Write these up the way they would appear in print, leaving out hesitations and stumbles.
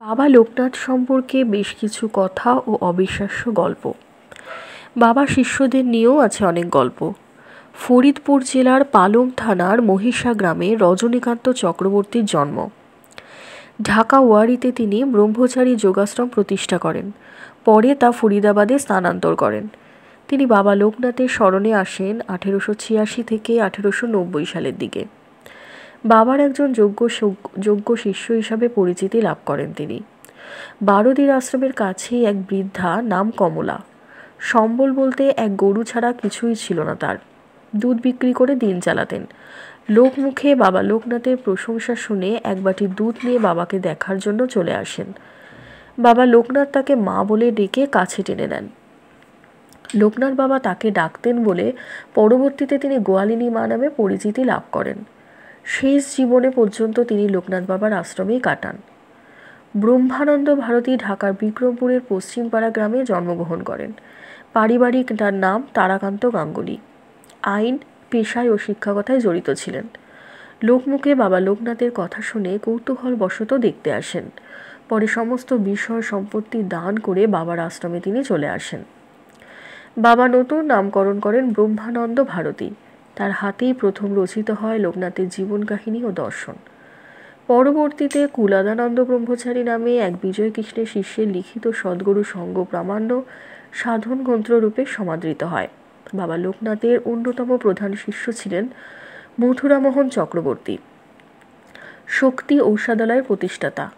বাবা লোকনাথ সম্পর্কে বেশ কিছু কথা ও অবিশ্বাস্য গল্প। বাবা শিষ্যদের নিয়েও আছে অনেক গল্প। ফরিদপুর জেলার পালং থানার মহিষা গ্রামে রজনীকান্ত চক্রবর্তীর জন্ম। ঢাকা ওয়ারীতে তিনি ব্রহ্মচারী যোগাশ্রম প্রতিষ্ঠা করেন। পরে তা ফরিদাবাদে স্থানান্তর করেন। তিনি বাবা লোকনাথের শরণে আসেন 1886 থেকে 1890 সালের দিকে। বাবার একজন যোগ্য শিষ্য হিসাবে পরিচিতি লাভ করেন তিনি। বারোদির আশ্রমের কাছেই এক বৃদ্ধা নাম কমলা। সম্বল বলতে এক গরু ছাড়া কিছুই ছিল না তার। দুধ বিক্রি করে দিন চালাতেন। লোকমুখে বাবা লোকনাথের প্রশংসা শুনে এক বাটি দুধ নিয়ে বাবাকে দেখার জন্য চলে আসেন। বাবা লোকনাথ তাকে মা বলে ডেকে কাছে টেনে নেন। লোকনাথ বাবা তাকে ডাকতেন বলে পরবর্তীতে তিনি গোয়ালিনী মা নামে পরিচিতি লাভ করেন। শেষ জীবনে পর্যন্ত তিনি লোকনাথ বাবার আশ্রমেই কাটান। ব্রহ্মানন্দ ভারতী ঢাকার বিক্রমপুরের পশ্চিমপাড়া গ্রামে জন্মগ্রহণ করেন। পারিবারিক তার নাম তারাকান্ত গাঙ্গুলি। আইন, পেশায় ও শিক্ষকতায় জড়িত ছিলেন। লোকমুখে বাবা লোকনাথের কথা শুনে কৌতূহলবশত দেখতে আসেন। পরে সমস্ত বিষয় সম্পত্তি দান করে বাবার আশ্রমে তিনি চলে আসেন। বাবা নতুন নামকরণ করেন ব্রহ্মানন্দ ভারতী। তার হাতেই প্রথম রচিত হয় লোকনাথের জীবন কাহিনী ও দর্শন। পরবর্তীতে কুলাদানন্দ ব্রহ্মচারী নামে এক বিজয় কৃষ্ণের শিষ্যের লিখিত সদ্গুরু সঙ্গ প্রামাণ্য সাধন গ্রন্থ রূপে সমাদৃত হয়। বাবা লোকনাথের অন্যতম প্রধান শিষ্য ছিলেন মথুরামোহন চক্রবর্তী, শক্তি ঔষধালয়ের প্রতিষ্ঠাতা।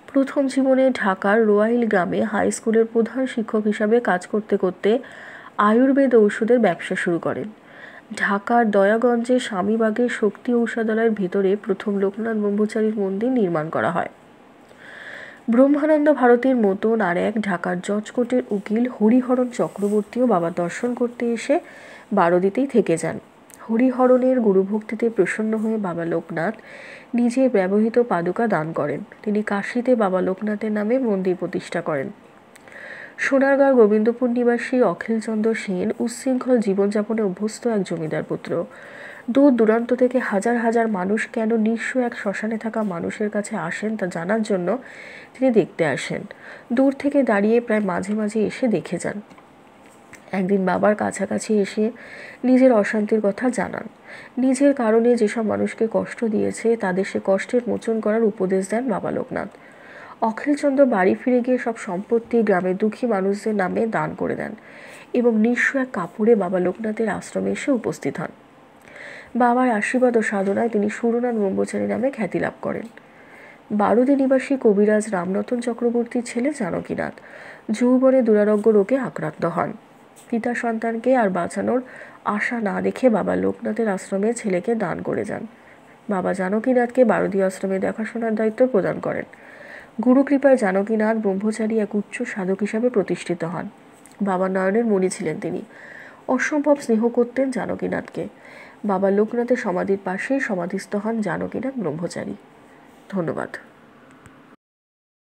প্রথম জীবনে ঢাকার রোয়াইল গ্রামে হাই স্কুলের প্রধান শিক্ষক হিসাবে কাজ করতে করতে আয়ুর্বেদ ঔষধের ব্যবসা শুরু করেন। ঢাকার দয়াগঞ্জে স্বামীবাগের শক্তি ঔষধালয়ের ভেতরে প্রথম লোকনাথ ব্রহ্মচারীর মন্দির নির্মাণ করা হয়। ব্রহ্মানন্দ ভারতীর মতন আর এক ঢাকার জজকোর্টের উকিল হরিহরণ চক্রবর্তীও বাবা দর্শন করতে এসে বারোদিতেই থেকে যান। হরিহরণের গুরুভক্তিতে প্রসন্ন হয়ে বাবা লোকনাথ নিজে ব্যবহৃত পাদুকা দান করেন। তিনি কাশীতে বাবা লোকনাথের নামে মন্দির প্রতিষ্ঠা করেন। সোনারগাঁও গোবিন্দপুর নিবাসী অখিলচন্দ্র সেন উচ্ছৃঙ্খল জীবনযাপনে অভ্যস্ত এক জমিদার পুত্র। দূর দূরান্ত থেকে হাজার হাজার মানুষ কেন নিঃস্ব এক শ্মশানে থাকা মানুষের কাছে আসেন তা জানার জন্য তিনি দেখতে আসেন। দূর থেকে দাঁড়িয়ে প্রায় মাঝে মাঝে এসে দেখে যান। একদিন বাবার কাছাকাছি এসে নিজের অশান্তির কথা জানান। নিজের কারণে যেসব মানুষকে কষ্ট দিয়েছে তাদের সে কষ্টের মোচন করার উপদেশ দেন বাবা লোকনাথ। অখিলচন্দ্র বাড়ি ফিরে গিয়ে সব সম্পত্তি গ্রামের দুঃখী মানুষদের নামে দান করে দেন এবং নিঃস্ব এক কাপড়ে বাবা লোকনাথের আশ্রমে এসে উপস্থিত হন। বাবার আশীর্বাদ ও সাধনায় তিনি সুরনাথ ব্রহ্মচারী নামে খ্যাতি লাভ করেন। বারোদি নিবাসী কবিরাজ রামরতন চক্রবর্তীর ছেলে জানকীনাথ যৌবনে দুরারোগ্য রোগে আক্রান্ত হন। পিতা সন্তানকে আর বাঁচানোর আশা না রেখে বাবা লোকনাথের আশ্রমে ছেলেকে দান করে যান। বাবা জানকীনাথকে বারোদি আশ্রমে দেখাশোনার দায়িত্ব প্রদান করেন। গুরুকৃপায় জানকীনাথ ব্রহ্মচারী এক উচ্চ সাধক হিসাবে প্রতিষ্ঠিত হন। বাবা নয়নের মণি ছিলেন তিনি। অসম্ভব স্নেহ করতেন জানকীনাথকে। বাবা লোকনাথের সমাধির পাশেই সমাধিস্থ হন জানকীনাথ ব্রহ্মচারী। ধন্যবাদ।